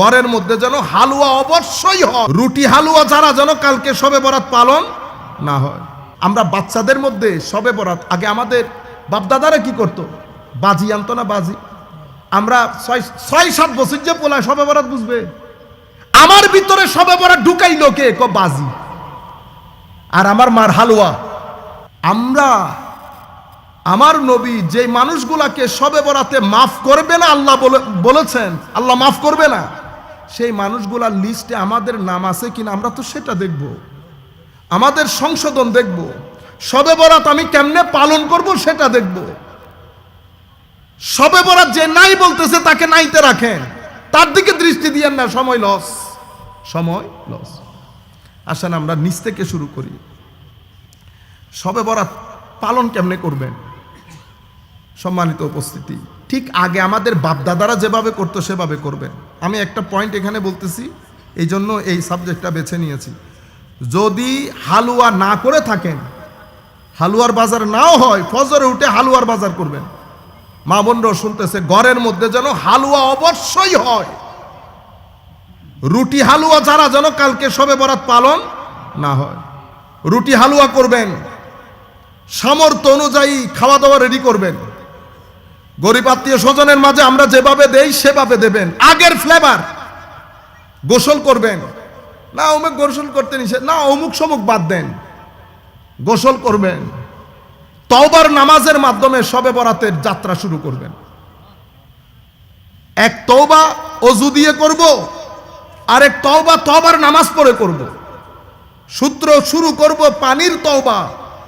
ঘরের মধ্যে যেন হালুয়া অবশ্যই হয়, রুটি হালুয়া ছাড়া যেন কালকে শবে বরাত পালন না হয়। আমরা বাচ্চাদের মধ্যে শবে বরাত, আগে আমাদের বাপদাদারা কি করতো, বাজি আনতো না, বাজি। আমরা 6-7 বছর যে পোলা শবে বরাত বুঝবে, আমার ভিতরে শবে বরাত ঢুকাইলো কে, বাজি আর আমার মার হালুয়া। আমরা আমার নবী যে মানুষগুলাকে শবে বরাতে মাফ করবে না আল্লাহ বলেছেন, আল্লাহ মাফ করবে না, সেই মানুষগুলার লিস্টে আমাদের নাম আছে কিনা আমরা তো সেটা দেখব, আমাদের সংশোধন দেখব, শবে বরাত আমি কেমনে পালন করব সেটা দেখব। শবে বরাত যে নাই বলতেছে তাকে নাইতে রাখেন, তার দিকে দৃষ্টি দিয়েন না, সময় লস, সময় লস। আসেন আমরা নিচ থেকে শুরু করি। শবে বরাত পালন কেমনে করবেন? সম্মানিত উপস্থিতি, ঠিক আগে আমাদের বাপদাদারা যেভাবে করতো সেভাবে করবেন। আমি একটা পয়েন্ট এখানে বলতেছি, এই জন্য এই সাবজেক্টটা বেছে নিয়েছি। যদি হালুয়া না করে থাকেন, হালুয়ার বাজার নাও হয়, ফজরে উঠে হালুয়ার বাজার করবেন। মা বোনরাও শুনতেছে, ঘরের মধ্যে যেন হালুয়া অবশ্যই হয়, রুটি হালুয়া ছাড়া যেন কালকে শবে বরাত পালন না হয়। রুটি হালুয়া করবেন, সামর্থ্য অনুযায়ী খাওয়া দাওয়া রেডি করবেন। গরিব আত্মীয় স্বজনের মাঝে আমরা যেভাবে দেই সেভাবে দেবেন। আগের ফ্লেভার, গোসল করবেন না, অমুক গোসল করতে নিষেধ না, অমুক সমুক বাদ দেন, গোসল করবেন। তওবার নামাজের মাধ্যমে শবে বরাতের যাত্রা শুরু করবেন। এক তওবা ওযু দিয়ে করব, আরেক তওবা তওবার নামাজ পড়ে করব। সূত্র শুরু করব পানির তওবা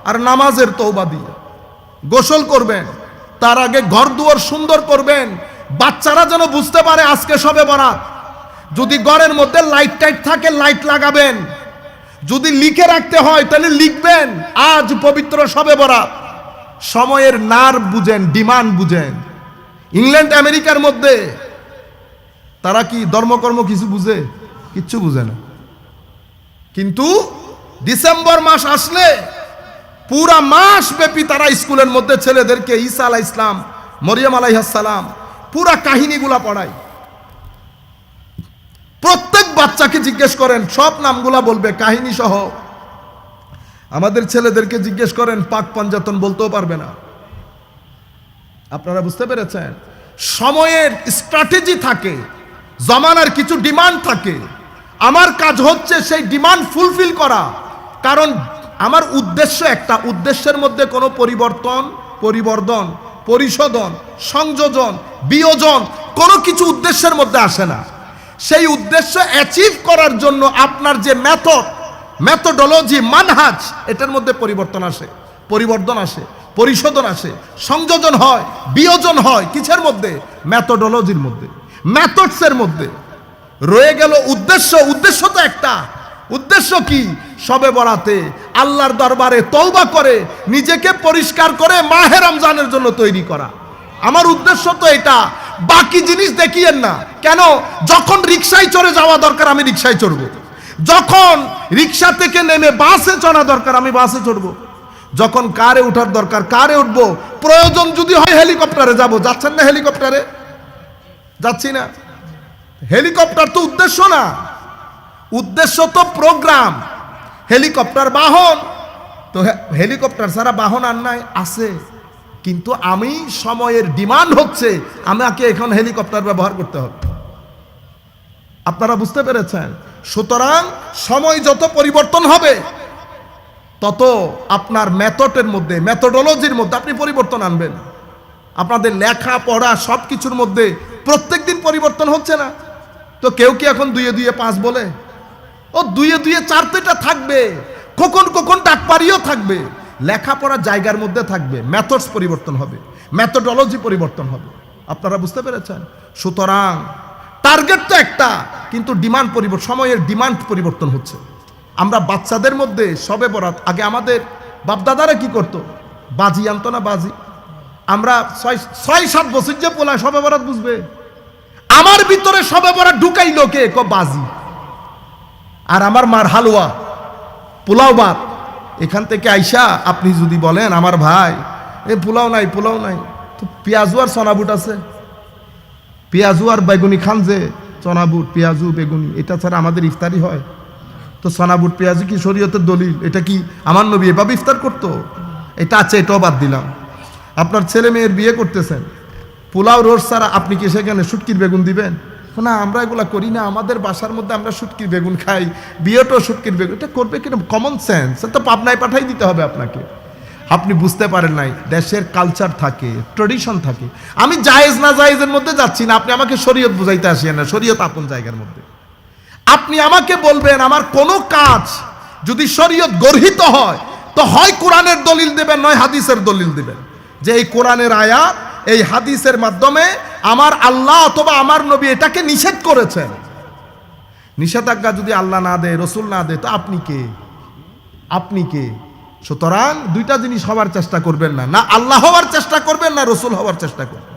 আর নামাজের তওবা দিয়ে। গোসল করবেন, তার আগে ঘর দুয়ার সুন্দর করবেন, বাচ্চারা যেন বুঝতে পারে আজকে শবে বরাত। যদি ঘরের মধ্যে লাইট টাইট থাকে লাইট লাগাবেন, যদি লিখে রাখতে হয় তাহলে লিখবেন আজ পবিত্র শবে বরাত। সময়ের নার বুঝেন, ডিমান্ড বুঝেন। ইংল্যান্ড আমেরিকার মধ্যে তারা কি ধর্মকর্ম কিছু বুঝে? কিচ্ছু বুঝে না। কিন্তু ডিসেম্বর মাস আসলে পুরা মাস ব্যাপী তারা স্কুলের মধ্যে ছেলেদেরকে ঈসা আলাইহিস সালাম, মরিয়ম আলাইহিস সালাম পুরা কাহিনীগুলা পড়ায়। প্রত্যেক বাচ্চাকে জিজ্ঞেস করেন, সব নামগুলা বলবে কাহিনী সহ। আমাদের ছেলেদেরকে জিজ্ঞেস করেন, পাক পাঞ্জাতন বলতেও পারবে না। আপনারা বুঝতে পেরেছেন? সময়ের স্ট্র্যাটেজি থাকে, জমানার কিছু ডিমান্ড থাকে। আমার কাজ হচ্ছে সেই ডিমান্ড ফুলফিল করা, কারণ আমার উদ্দেশ্য একটা, উদ্দেশ্যের মধ্যে কোনো পরিবর্তন, পরিবর্ধন, পরিশোধন, সংযোজন, বিয়োজন কোনো কিছু উদ্দেশ্যের মধ্যে আসে না। সেই উদ্দেশ্য অ্যাচিভ করার জন্য আপনার যে মেথোডোলজি, মানহাজ, এটার মধ্যে পরিবর্তন আসে, পরিবর্ধন আসে, পরিশোধন আসে, সংযোজন হয়, বিয়োজন হয়। কিসের মধ্যে? মেথোডোলজির মধ্যে, মেথডসের মধ্যে। রয়ে গেল উদ্দেশ্য। উদ্দেশ্য তো একটা। উদ্দেশ্য কি? শবে বরাতে আল্লাহর দরবারে তওবা করে নিজেকে পরিষ্কার করে মাহে রমজানের জন্য তৈরি করা। আমার উদ্দেশ্য তো এটা। বাকি জিনিস দেখিয়েন না। কেন? যখন রিকশায় চড়ে যাওয়া দরকার আমি রিকশায় চড়বো, যখন রিকশা থেকে নেমে বাসে চড়া দরকার আমি বাসে চড়বো, যখন কারে ওঠার দরকার কারে উঠবো, প্রয়োজন যদি হয় হেলিকপ্টারে যাব। যাচ্ছেন না হেলিকপ্টারে? যাচ্ছি না। হেলিকপ্টার তো উদ্দেশ্য না, উদ্দেশ্য তো প্রোগ্রাম। হেলিকপ্টার বাহন, তো হেলিকপ্টার ছাড়া বাহন আর নাই, আছে। কিন্তু আমি সময়ের ডিমান্ড হচ্ছে আমাকে এখন হেলিকপ্টার ব্যবহার করতে হবে। আপনারা বুঝতে পেরেছেন? সুতরাং সময় যত পরিবর্তন হবে তত আপনার মেথডের মধ্যে, মেথোডোলজির মধ্যে আপনি পরিবর্তন আনবেন। আপনাদের লেখা পড়া সব কিছুর মধ্যে প্রত্যেক দিন পরিবর্তন হচ্ছে না তো? কেউ কি এখন 2 2 5 বলে? ও 2 2 4 তো এটা থাকবে, কখন কখন ডাকপারিও থাকবে। লেখাপড়া জায়গার মধ্যে থাকবে, মেথডস পরিবর্তন হবে, মেথোডোলজি পরিবর্তন হবে। আপনারা বুঝতে পেরেছেন? সুতরাং টার্গেট তো একটা, কিন্তু ডিমান্ড পরিবর্তন, সময়ের ডিমান্ড পরিবর্তন হচ্ছে। আমরা বাচ্চাদের মধ্যে শবে বরাত, আগে আমাদের বাপদাদারা কি করতো, বাজি আনতো না, বাজি। আমরা 6-7 বছর যে পোলা শবে বরাত বুঝবে, আমার ভিতরে শবে বরাত ঢুকাইলো কে, বাজি আর আমার মার হালুয়া, পোলাও ভাত। এখান থেকে আইসা আপনি যদি বলেন আমার ভাই এ পোলাও নাই, পোলাও নাই, তো পেঁয়াজু আর সনাবুট আছে, পেঁয়াজু আর বেগুনি খান যে, চনা বুট পেঁয়াজু বেগুনি, এটা ছাড়া আমাদের ইফতারি হয়? তো চনা বুট পেঁয়াজু কি শরীয়তের দলিল? এটা কি আমার নবী এভাবে ইফতার করতো? এটা আছে, এটাও বাদ দিলাম। আপনার ছেলে মেয়ের বিয়ে করতেছেন, পোলাও রোজ ছাড়া আপনি কি সেখানে শুটকির বেগুন দিবেন? না, আমরা এগুলা করি না, আমাদের বাসার মধ্যে আমরা শুটকির বেগুন খাই, বিয়েটাও শুটকির বেগুন। এটা করবে কিনা? Common sense. তো পাবনায় পাঠাই দিতে হবে আপনাকে। আপনি বুঝতে পারেন নাই, দেশের কালচার থাকে, ট্রেডিশন থাকে। আমি জায়েজ না জায়েজের মধ্যে যাচ্ছি না, আপনি আমাকে শরীয়ত বুঝাইতে আসিয়েন না, শরীয়ত আপন জায়গার মধ্যে। আপনি আমাকে বলবেন আমার কোনো কাজ যদি শরীয়ত গর্হিত হয়, তো হয় কোরআনের দলিল দেবেন, নয় হাদিসের দলিল দেবেন, যে এই কোরআনের আয়াত, এই হাদিসের মাধ্যমে আমার আল্লাহ অথবা আমার নবী এটাকে নিষেধ করেছেন। নিষেধাজ্ঞা যদি আল্লাহ না দেয়, রসুল না দেয়, তো আপনি কে? আপনি কে? সুতরাং দুইটা জিনিস হওয়ার চেষ্টা করবেন না, না আল্লাহ হওয়ার চেষ্টা করবেন, না রসুল হওয়ার চেষ্টা করবেন।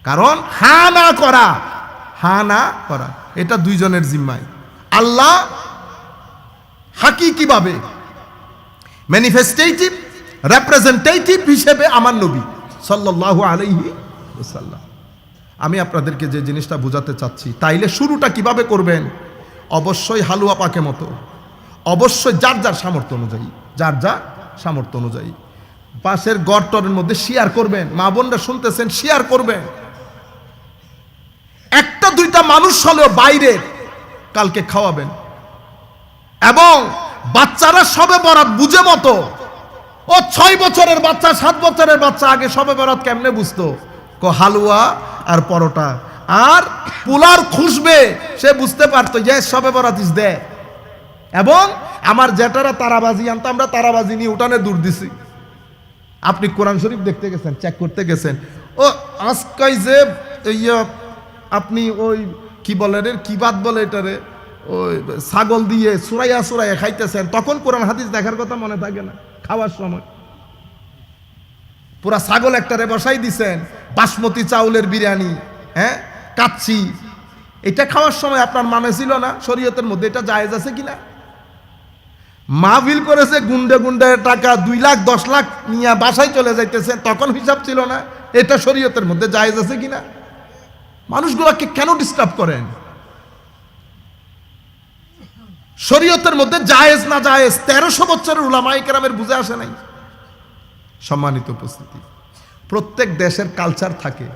কারণ হা না করা, হা না করা এটা দুইজনের জিম্মায়। আল্লাহ হাকিকিভাবে ম্যানিফেস্টেটিভ রিপ্রেজেন্টেটিভ হিসেবে আমার নবী সাল্লাল্লাহু আলাইহি ওয়াসাল্লাম। আমি আপনাদেরকে যে জিনিসটা বোঝাতে চাচ্ছি, তাইলে শুরুটা কিভাবে করবেন? অবশ্যই হালুয়া পাকে মতো, অবশ্যই যার যার সামর্থ্য অনুযায়ী, যার যার সামর্থ্য অনুযায়ী পাশের গড়টরের মধ্যে শেয়ার করবেন। মা বোনরা শুনতেছেন, শেয়ার করবেন। একটা দুইটা মানুষ হলেও বাইরে কালকে খাওয়াবেন। এবং বাচ্চারা সবে বরাত বুঝে মতো, ও 6 বছরের বাচ্চা, 7 বছরের বাচ্চা আগে সবে বরাত কেমনে বুঝতো? হালুয়া আর পরোটা আর পোলার খুশবে, সে বুঝতে পারতো যে সবে বরাত ইস দে। এবং আমার জেঠারা তারাবাজি আনতো, আমরা তারাবাজি নিয়ে উঠানে দূর দিছি। আপনি কোরআন শরীফ দেখতে গেছেন, চেক করতে গেছেন, ও আজকাই যে আপনি ওই কি বলে রে, কি বাদ বলে এটারে, ওই ছাগল দিয়ে সুরাইয়া সুরাইয়া খাইতেছেন, তখন কোরআন হাদিস দেখার কথা মনে থাকে না। খাওয়ার সময় পুরা ছাগল একটারে বসাই দিছেন, বাসমতি চাউলের বিরিয়ানি, হ্যাঁ কাচ্চি, এটা খাওয়ার সময় আপনার মানে ছিল না শরীয়তের মধ্যে এটা জায়েজ আছে কিনা? মাহফিল করেছে, গুন্ডে গুন্ডে টাকা 2 লাখ 10 লাখ নিয়ে বাসায় চলে যাইতেছে, তখন হিসাব ছিল না এটা শরীয়তের মধ্যে জায়েজ আছে কিনা? মানুষগুলোকে কেন ডিস্টার্ব করেন? শরীয়তের মধ্যে জায়েজ না জায়েজ 1300 বছরের উলামায়ে কেরামের বুঝে আসে নাই। সম্মানিত উপস্থিতি, প্রত্যেক দেশের কালচার থাকে,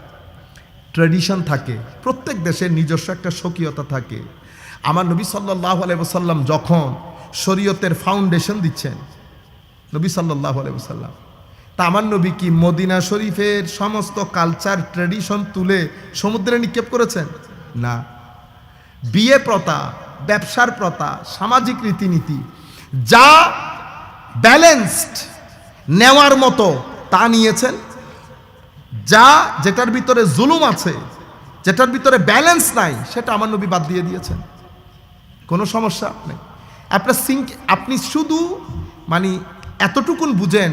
ট্র্যাডিশন থাকে, প্রত্যেক দেশের নিজস্ব একটা স্বকীয়তা থাকে। আমার নবী সাল্লাল্লাহু আলাইহি ওয়াসাল্লাম যখন শরীয়তের ফাউন্ডেশন দিচ্ছেন, নবী সাল্লাল্লাহু আলাইহি ওয়াসাল্লাম, তা আমার নবী কি মদিনা শরীফের সমস্ত কালচার ট্র্যাডিশন তুলে সমুদ্রে নিক্ষেপ করেছেন? না। বিয়ে প্রথা, ব্যবসার প্রথা, সামাজিক রীতিনীতি যা ব্যালেন্সড নেওয়ার মতো তা নিয়েছেন। যা যেটার ভিতরে জুলুম আছে, যেটার ভিতরে ব্যালেন্স নাই, সেটা আমার নবী বাদ দিয়ে দিয়েছেন। কোনো সমস্যা নেই। আপনি শুধু মানে এতটুকুন বুঝেন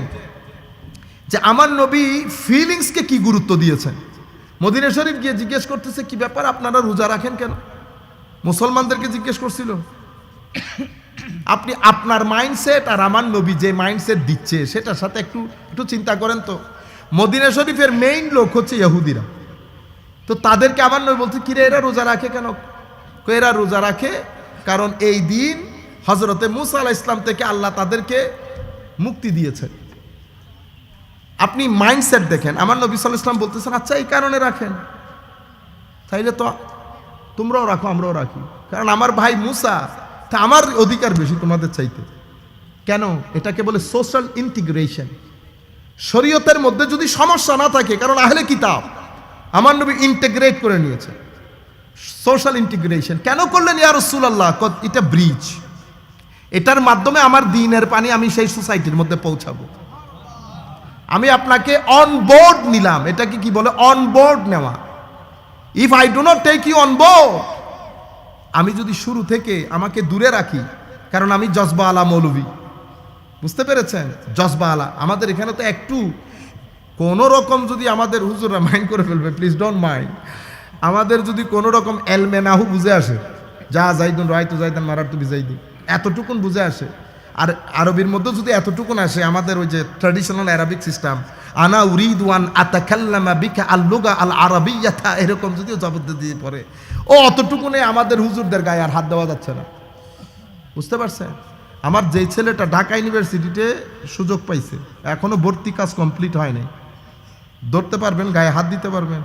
যে আমার নবী ফিলিংসকে কি গুরুত্ব দিয়েছেন। মদিনা শরীফ গিয়ে জিজ্ঞেস করতেছে, কি ব্যাপার আপনারা রোজা রাখেন কেন? মুসলমানদেরকে জিজ্ঞেস করছিল। আপনি আপনার মাইন্ডসেট আর আমার নবী যে মাইন্ডসেট দিচ্ছে সেটার সাথে একটু চিন্তা করেন তো। মদিনা শরীফের মেইন লোক হচ্ছে ইহুদিরা, তো তাদেরকে আমার নবী বলছে, কিরে এরা রোজা রাখে কেন? এরা রোজা রাখে কারণ এই দিন হযরতে মুসা আলাইহিস সালাম থেকে আল্লাহ তাদেরকে মুক্তি দিয়েছেন। আপনি মাইন্ডসেট দেখেন। আমার নবী সাল্লাল্লাহু আলাইহি ওয়াসাল্লাম বলতেছেন, আচ্ছা এই কারণে রাখেন, তাইলে তো তোমরাও রাখো, আমরাও রাখি, কারণ আমার ভাই মুসা, তা আমার অধিকার বেশি তোমাদের চাইতে। কেন? এটাকে বলে সোশ্যাল ইন্টিগ্রেশন। শরীয়তের মধ্যে যদি সমস্যা না থাকে, কারণ আহলে কিতাব আমার নবী ইন্টিগ্রেট করে নিয়েছে। সোশ্যাল ইন্টিগ্রেশন কেন করলেন ইয়া রাসূলুল্লাহ? এটা ব্রিজ, এটার মাধ্যমে আমার দ্বীনের পানি আমি সেই সোসাইটির মধ্যে পৌঁছাবো। আমি আপনাকে অন বোর্ড নিলাম, এটাকে কি বলে? অন বোর্ড নেওয়া। If I do not take you on board, আমি যদি শুরু থেকে আমাকে দূরে রাখি, কারণ আমি জজবা আলা মৌলভী, বুঝতে পেরেছেন? জজবা আলা। আমাদের এখানে তো একটু কোনো রকম যদি আমাদের হুজুররা মাইন্ড করে ফেলবে, প্লিজ ডোন্ট মাইন্ড, আমাদের যদি কোনো রকম এলমেনাহু বুঝে আসে, যা জাইদুন রায়তু জাইদান মারার তু বিজাইদি, এতটুকুন বুঝে আসে, আর আরবির মধ্যে যদি এতটুকু আসে, আমাদের ওই যে ট্র্যাডিশনাল অ্যারাবিক সিস্টেম, আনা উরিদ ওয়ান আতাকাল্লামা বিকা আল-লুগা আল-আরাবিয়্যাতা, এরকম যদিও জবাব দিয়ে পড়ে, ও অতটুকুনে আমাদের হুজুরদের গায়ে আর হাত দেওয়া যাচ্ছে না। বুঝতে পারছেন? আমার যেই ছেলেটা ঢাকা ইউনিভার্সিটিতে সুযোগ পাইছে, এখনো ভর্তি কাজ কমপ্লিট হয়নি, ধরতে পারবেন, গায়ে হাত দিতে পারবেন?